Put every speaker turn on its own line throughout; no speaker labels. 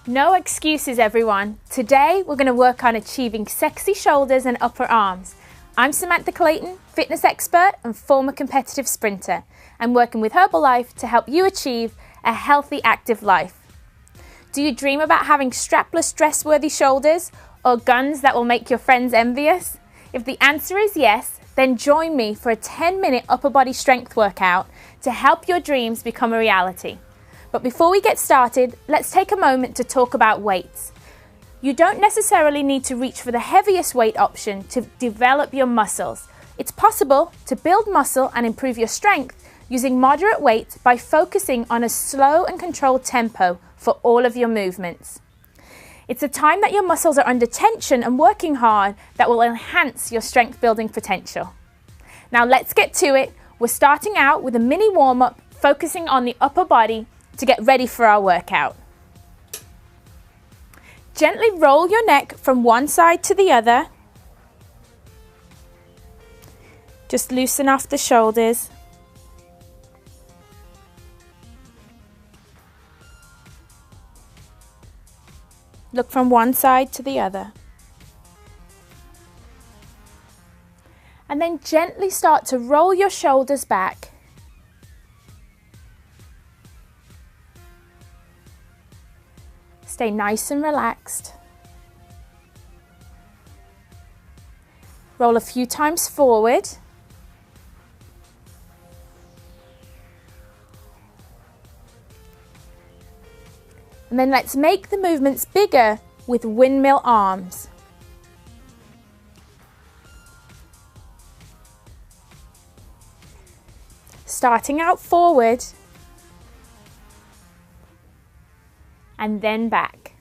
No excuses, everyone. Today we're going to work on achieving sexy shoulders and upper arms. I'm Samantha Clayton, fitness expert and former competitive sprinter. I'm working with Herbalife to help you achieve a healthy, active life. Do you dream about having strapless, dress-worthy shoulders or guns that will make your friends envious? If the answer is yes, then join me for a 10-minute upper body strength workout to help your dreams become a reality. But before we get started, let's take a moment to talk about weights. You don't necessarily need to reach for the heaviest weight option to develop your muscles. It's possible to build muscle and improve your strength using moderate weight by focusing on a slow and controlled tempo for all of your movements. It's a time that your muscles are under tension and working hard that will enhance your strength building potential. Now let's get to it. We're starting out with a mini warm-up focusing on the upper body to get ready for our workout. Gently roll your neck from one side to the other. Just loosen off the shoulders. Look from one side to the other. And then gently start to roll your shoulders back. Stay nice and relaxed. Roll a few times forward. And then let's make the movements bigger with windmill arms. Starting out forward and then back.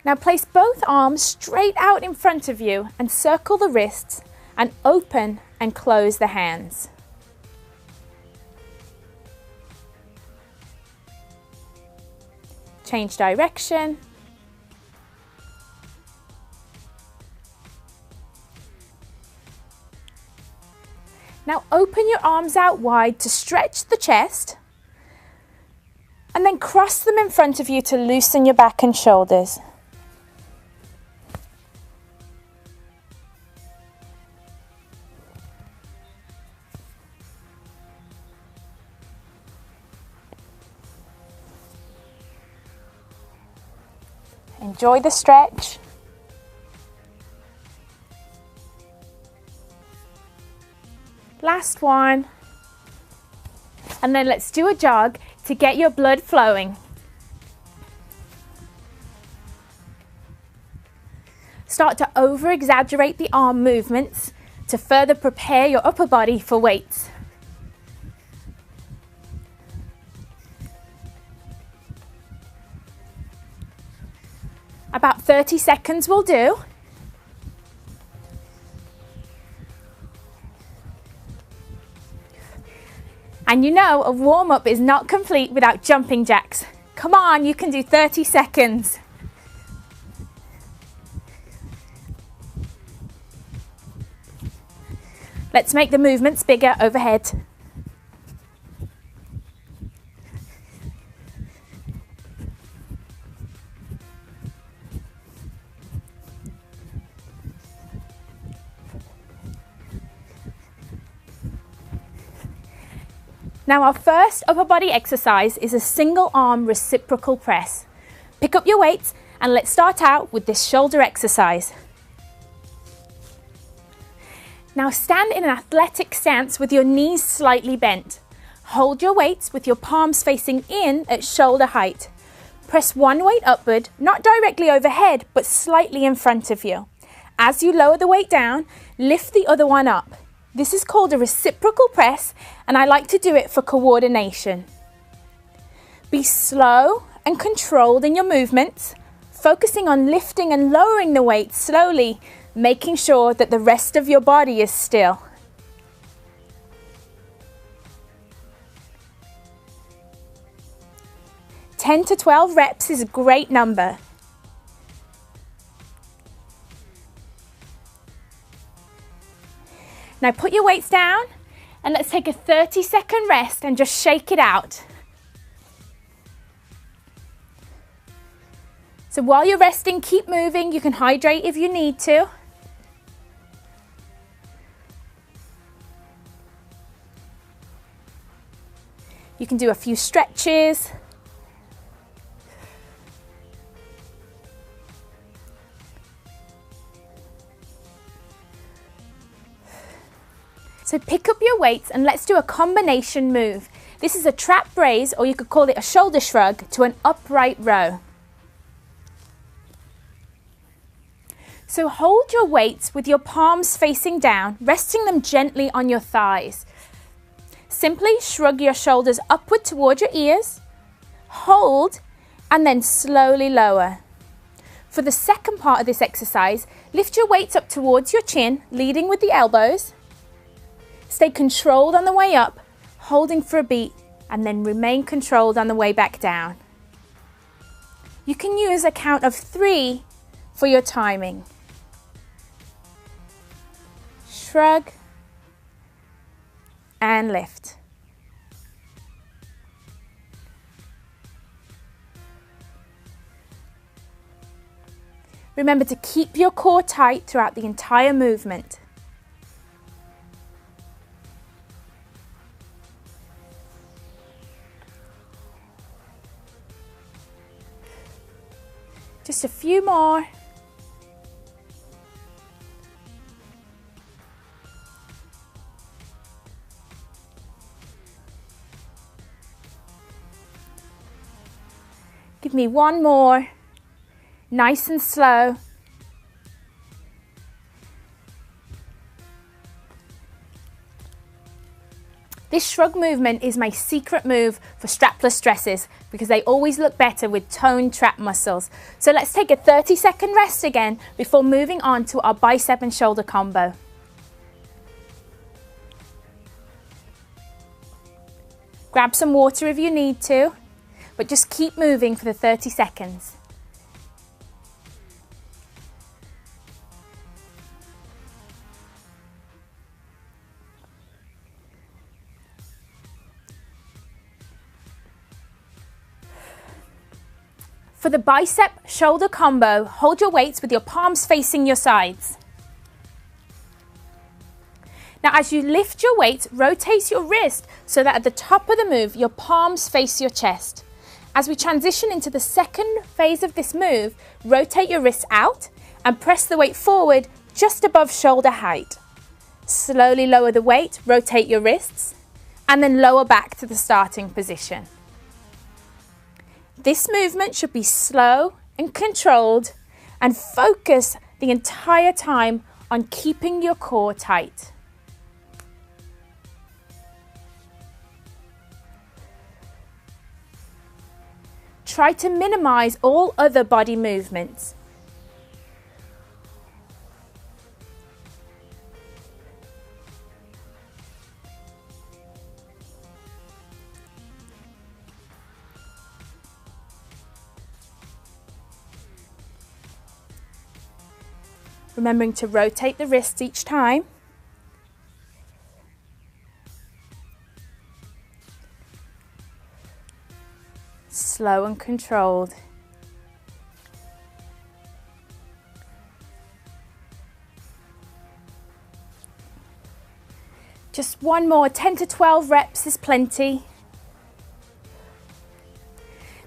Now place both arms straight out in front of you and circle the wrists and open and close the hands. Change direction. Now open your arms out wide to stretch the chest and then cross them in front of you to loosen your back and shoulders. Enjoy the stretch. Last one. And then let's do a jog to get your blood flowing. Start to over-exaggerate the arm movements to further prepare your upper body for weights. About 30 seconds will do. And you know a warm-up is not complete without jumping jacks. Come on, you can do 30 seconds. Let's make the movements bigger overhead. Now our first upper body exercise is a single arm reciprocal press. Pick up your weights and let's start out with this shoulder exercise. Now stand in an athletic stance with your knees slightly bent. Hold your weights with your palms facing in at shoulder height. Press one weight upward, not directly overhead, but slightly in front of you. As you lower the weight down, lift the other one up. This is called a reciprocal press, and I like to do it for coordination. Be slow and controlled in your movements, focusing on lifting and lowering the weight slowly, making sure that the rest of your body is still. Ten to 12 reps is a great number. Now put your weights down and let's take a 30-second rest and just shake it out. So while you're resting, keep moving. You can hydrate if you need to. You can do a few stretches. So pick up your weights and let's do a combination move. This is a trap raise, or you could call it a shoulder shrug, to an upright row. So hold your weights with your palms facing down, resting them gently on your thighs. Simply shrug your shoulders upward toward your ears, hold, and then slowly lower. For the second part of this exercise, lift your weights up towards your chin, leading with the elbows. Stay controlled on the way up, holding for a beat, and then remain controlled on the way back down. You can use a count of 3 for your timing. Shrug and lift. Remember to keep your core tight throughout the entire movement. Just a few more. Give me one more, nice and slow. This shrug movement is my secret move for strapless dresses because they always look better with toned trap muscles. So let's take a 30-second rest again before moving on to our bicep and shoulder combo. Grab some water if you need to, but just keep moving for the 30 seconds. For the bicep shoulder combo, hold your weights with your palms facing your sides. Now as you lift your weight, rotate your wrist so that at the top of the move, your palms face your chest. As we transition into the second phase of this move, rotate your wrists out and press the weight forward just above shoulder height. Slowly lower the weight, rotate your wrists, and then lower back to the starting position. This movement should be slow and controlled and focus the entire time on keeping your core tight. Try to minimize all other body movements. Remembering to rotate the wrists each time. Slow and controlled. Just one more, 10 to 12 reps is plenty.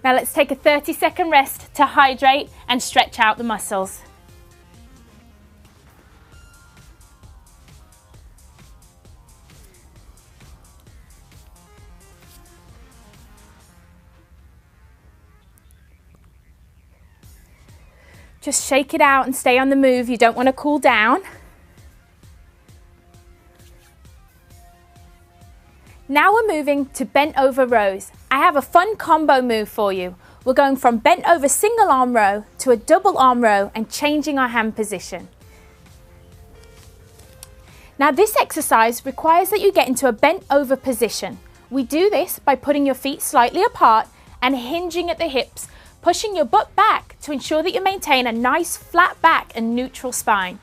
Now let's take a 30-second rest to hydrate and stretch out the muscles. Just shake it out and stay on the move. You don't want to cool down. Now we're moving to bent over rows. I have a fun combo move for you. We're going from bent over single arm row to a double arm row and changing our hand position. Now this exercise requires that you get into a bent over position. We do this by putting your feet slightly apart and hinging at the hips, pushing your butt back to ensure that you maintain a nice flat back and neutral spine.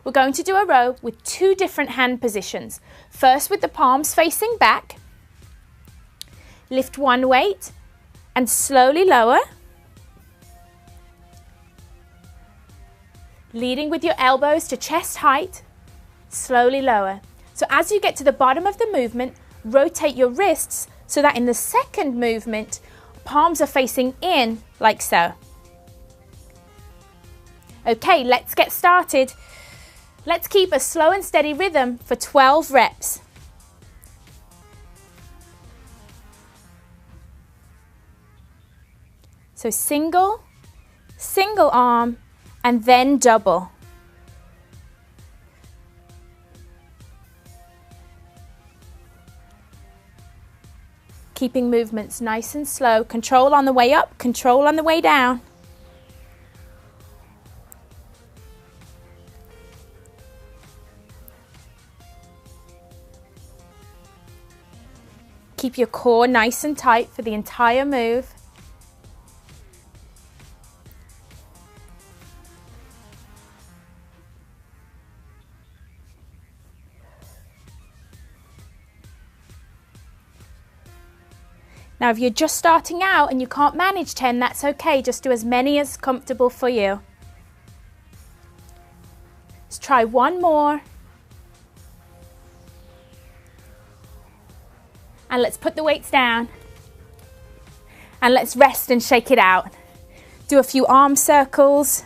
we're going to do a row with 2 different hand positions. First with the palms facing back. Lift one weight and slowly lower. Leading with your elbows to chest height, slowly lower. So as you get to the bottom of the movement, rotate your wrists so that in the second movement, palms are facing in like so. Okay, let's get started. Let's keep a slow and steady rhythm for 12 reps. So single, single arm, and then double. Keeping movements nice and slow. Control on the way up, control on the way down. Keep your core nice and tight for the entire move. Now, if you're just starting out and you can't manage 10, that's okay. Just do as many as comfortable for you. Let's try one more. And let's put the weights down. And let's rest and shake it out. Do a few arm circles.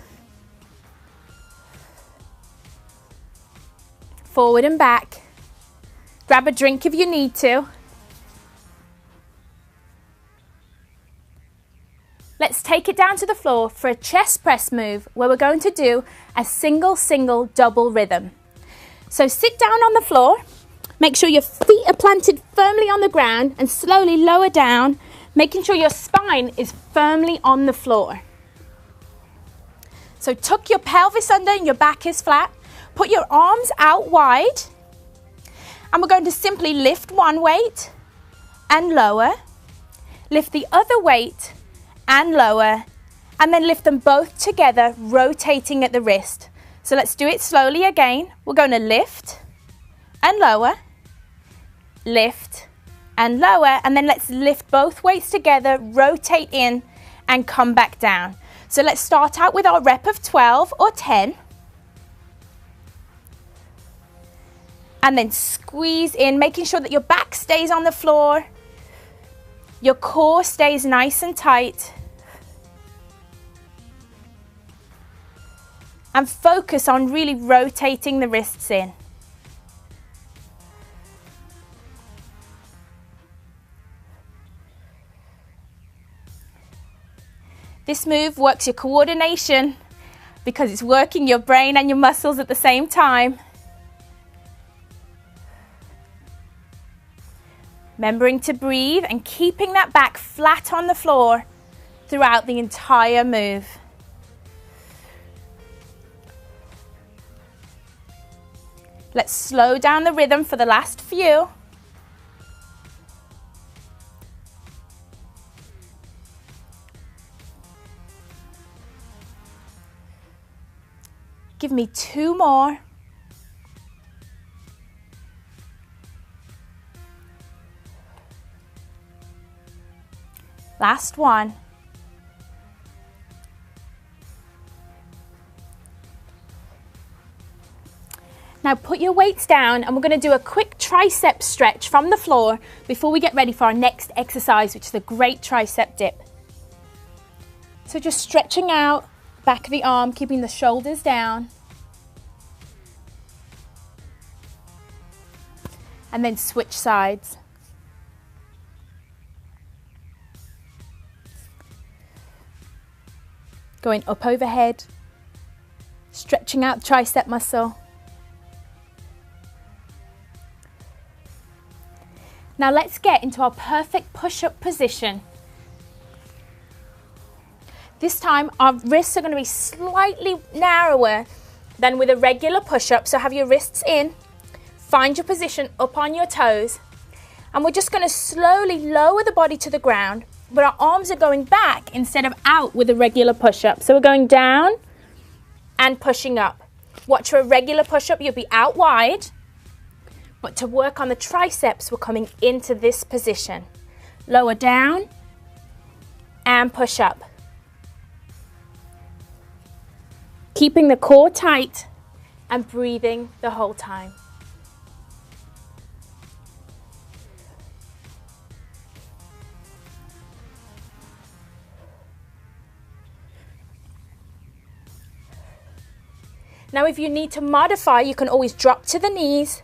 Forward and back. Grab a drink if you need to. Let's take it down to the floor for a chest press move where we're going to do a single, single, double rhythm. So sit down on the floor. Make sure your feet are planted firmly on the ground and slowly lower down, making sure your spine is firmly on the floor. So tuck your pelvis under and your back is flat. Put your arms out wide. And we're going to simply lift one weight and lower. Lift the other weight and lower. And then lift them both together, rotating at the wrist. So let's do it slowly again. We're going to lift and lower. Lift and lower, and then let's lift both weights together, rotate in and come back down. So let's start out with our rep of 12 or 10 and then squeeze in, making sure that your back stays on the floor, your core stays nice and tight, and focus on really rotating the wrists in. This move works your coordination because it's working your brain and your muscles at the same time. Remembering to breathe and keeping that back flat on the floor throughout the entire move. Let's slow down the rhythm for the last few. Give me 2 more. Last one. Now put your weights down and we're going to do a quick tricep stretch from the floor before we get ready for our next exercise, which is a great tricep dip. So just stretching out back of the arm, keeping the shoulders down. And then switch sides. Going up overhead, stretching out the tricep muscle. Now let's get into our perfect push-up position. This time our wrists are going to be slightly narrower than with a regular push-up, so have your wrists in, find your position up on your toes, and we're just going to slowly lower the body to the ground, but our arms are going back instead of out with a regular push-up. So we're going down and pushing up. Watch for a regular push-up, you'll be out wide. But to work on the triceps, we're coming into this position. Lower down and push up. Keeping the core tight and breathing the whole time. Now, if you need to modify, you can always drop to the knees,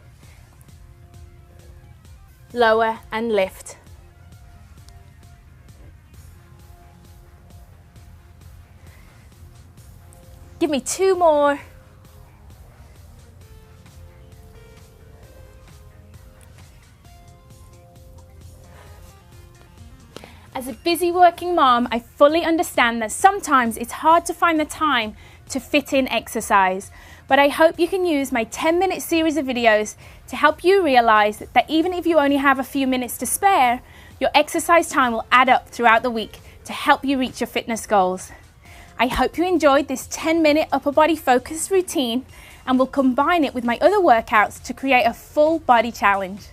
lower and lift. Give me 2 more. As a busy working mom, I fully understand that sometimes it's hard to find the time to fit in exercise, but I hope you can use my 10-minute series of videos to help you realize that even if you only have a few minutes to spare, your exercise time will add up throughout the week to help you reach your fitness goals. I hope you enjoyed this 10-minute upper body focused routine, and will combine it with my other workouts to create a full body challenge.